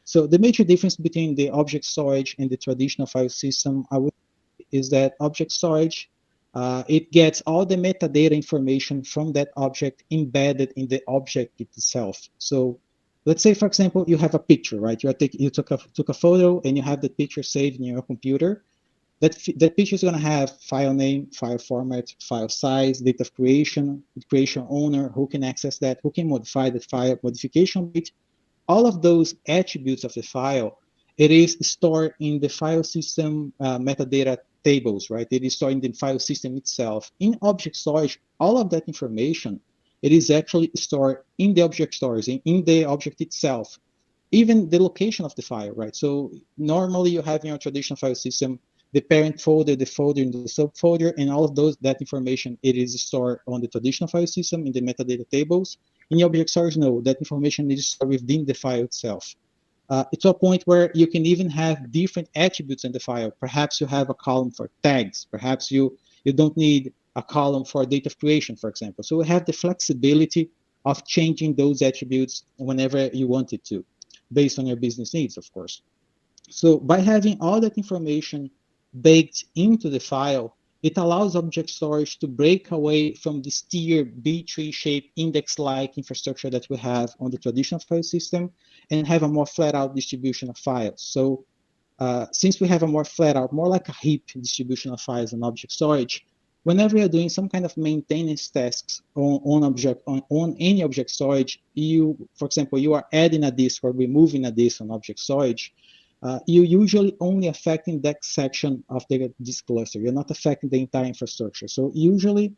So the major difference between the object storage and the traditional file system, I would say, is that object storage, it gets all the metadata information from that object embedded in the object itself. So let's say, for example, you have a picture, right? You took a photo and you have the picture saved in your computer. That picture is going to have file name, file format, file size, date of creation, creation owner, who can access that, who can modify the file, modification date, all of those attributes of the file. It is stored in the file system metadata tables, right? It is stored in the file system itself. In object storage, all of that information, it is actually stored in the object storage, in the object itself, even the location of the file, right? So normally you have in your traditional file system, the parent folder, the folder, and the subfolder, and all of that information, it is stored on the traditional file system in the metadata tables. In object storage, no, that information is stored within the file itself. It's a point where you can even have different attributes in the file. Perhaps you have a column for tags. Perhaps you don't need a column for date of creation, for example. So we have the flexibility of changing those attributes whenever you want it to, based on your business needs, of course. So by having all that information baked into the file, it allows object storage to break away from this tier B-tree-shaped index-like infrastructure that we have on the traditional file system and have a more flat-out distribution of files. So since we have a more flat-out, more like a heap distribution of files on object storage, whenever you're doing some kind of maintenance tasks on any object storage, for example, you are adding a disk or removing a disk on object storage, you're usually only affecting that section of the disk cluster. You're not affecting the entire infrastructure. So usually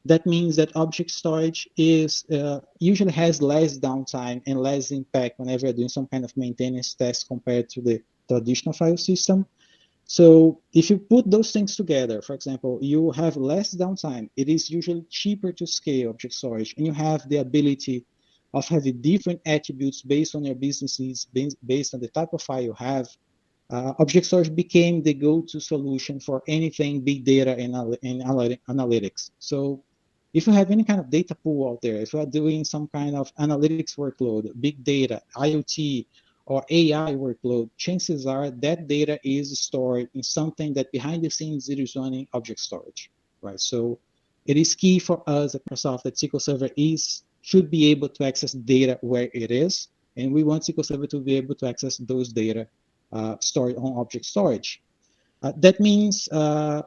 that means that object storage usually has less downtime and less impact whenever you're doing some kind of maintenance test compared to the traditional file system. So if you put those things together, for example, you have less downtime. It is usually cheaper to scale object storage, and you have the ability of having different attributes based on your business needs, based on the type of file you have. Object storage became the go-to solution for anything big data and analytics. So if you have any kind of data pool out there, if you are doing some kind of analytics workload, big data, IoT, or AI workload, chances are that data is stored in something that behind the scenes it is running object storage, right? So it is key for us at Microsoft that SQL Server should be able to access data where it is, and we want SQL Server to be able to access those data stored on object storage. That means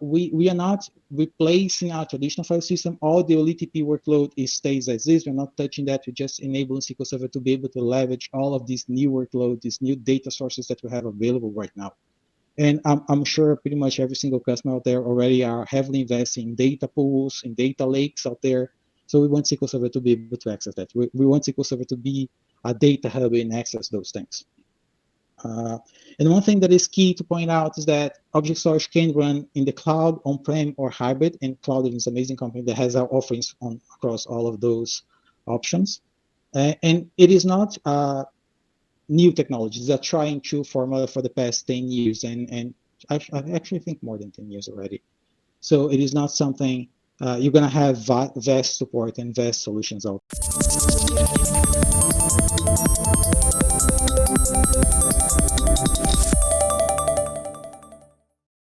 we are not replacing our traditional file system. All the OLTP workload stays as is. We're not touching that. We're just enabling SQL Server to be able to leverage all of these new workloads, these new data sources that we have available right now. And I'm sure pretty much every single customer out there already are heavily investing in data pools, in data lakes out there. So we want SQL Server to be able to access that. We want SQL Server to be a data hub and access those things. And one thing that is key to point out is that object storage can run in the cloud, on-prem, or hybrid. And Cloudian is an amazing company that has our offerings across all of those options. And it is not new technology. It's a try and true formula for the past 10 years. And I actually think more than 10 years already. So it is not something you're going to have vast support and vast solutions out there.